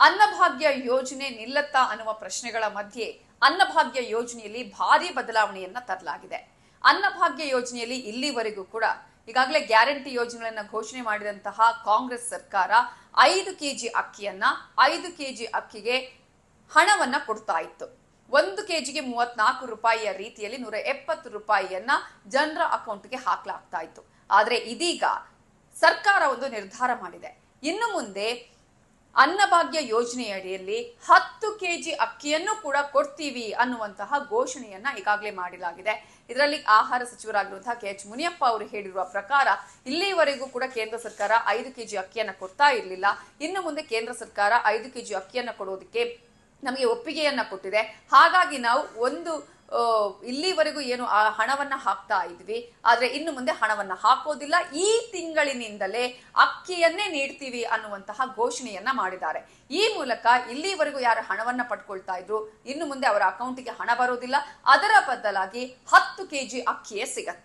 ಅನ್ನಭಾಗ್ಯ ಯೋಜನೆ ನಿಲ್ಲತ್ತಾ ಅನ್ನುವ ಪ್ರಶ್ನೆಗಳ ಮಧ್ಯೆ ಅನ್ನಭಾಗ್ಯ ಯೋಜನೆಯಲ್ಲಿ ಭಾರಿ ಬದಲಾವಣೆಯನ್ನ ತರಲಾಗಿದೆ. ಅನ್ನಭಾಗ್ಯ ಯೋಜನೆಯಲ್ಲಿ ಇಲ್ಲಿವರೆಗೂ ಕೂಡ ಈಗಾಗಲೇ ಗ್ಯಾರಂಟಿ ಯೋಜನೆಗಳನ್ನ ಘೋಷಣೆ ಮಾಡಿದಂತಹ ಕಾಂಗ್ರೆಸ್ ಸರ್ಕಾರ 5 ಕೆಜಿ ಅಕ್ಕಿಯನ್ನ 5 ಕೆಜಿ ಅಕ್ಕಿಗೆ ಹಣವನ್ನ ಕೊಡ್ತಾ ಇತ್ತು. 1 ಕೆಜಿಗೆ 34 ರೂಪಾಯಿಯ ರೀತಿಯಲ್ಲಿ 170 ರೂಪಾಯಿಯನ್ನ ಜನರ ಅಕೌಂಟ್ಗೆ ಹಾಕಲಾಗ್ತಾ ಇತ್ತು. ಆದ್ರೆ ಇದೀಗ ಸರ್ಕಾರ ಒಂದು ನಿರ್ಧಾರ ಮಾಡಿದೆ. ಇನ್ನು ಮುಂದೆ ಅನ್ನಭಾಗ್ಯ ಯೋಜನೆಯಡಿಯಲ್ಲಿ 10 ಕೆಜಿ ಅಕ್ಕಿಯನ್ನು ಕೂಡ ಕೊಡ್ತೀವಿ ಅನ್ನುವಂತಹ ಘೋಷಣೆಯನ್ನ ಈಗಾಗಲೇ ಮಾಡಲಾಗಿದೆ. ಇದರಲ್ಲಿ ಆಹಾರ ಸಚಿವರಾಗಿರುವಂತಹ KH ಮುನಿಯಪ್ಪ ಅವರು ಹೇಳಿರುವ ಪ್ರಕಾರ ಇಲ್ಲಿವರೆಗೂ ಕೂಡ ಕೇಂದ್ರ ಸರ್ಕಾರ 5 ಕೆಜಿ ಅಕ್ಕಿಯನ್ನ ಕೊಡ್ತಾ ಇರಲಿಲ್ಲ. ಇನ್ನು ಮುಂದೆ ಕೇಂದ್ರ ಸರ್ಕಾರ 5 ಕೆಜಿ ಅಕ್ಕಿಯನ್ನ ಕೊಡೋದಕ್ಕೆ ನಮಗೆ ಒಪ್ಪಿಗೆಯನ್ನ ಕೊಟ್ಟಿದೆ. ಹಾಗಾಗಿ ನಾವು ಇಲ್ಲಿವರೆಗೂ ಏನು ಆ ಹಣವನ್ನ ಹಾಕ್ತಾ ಇದ್ವಿ, ಆದ್ರೆ ಇನ್ನು ಮುಂದೆ ಹಣವನ್ನ ಹಾಕೋದಿಲ್ಲ, ಈ ತಿಂಗಳಿನಿಂದಲೇ ಅಕ್ಕಿಯನ್ನೇ ನೀಡ್ತೀವಿ ಅನ್ನುವಂತಹ ಘೋಷಣೆಯನ್ನ ಮಾಡಿದ್ದಾರೆ. ಈ ಮೂಲಕ ಇಲ್ಲಿವರೆಗೂ ಯಾರು ಹಣವನ್ನ ಪಡ್ಕೊಳ್ತಾ ಇದ್ರು, ಇನ್ನು ಮುಂದೆ ಅವರ ಅಕೌಂಟಿಗೆ ಹಣ ಬರೋದಿಲ್ಲ, ಅದರ ಬದಲಾಗಿ 10 ಕೆಜಿ ಅಕ್ಕಿಯೇ ಸಿಗತ್ತೆ.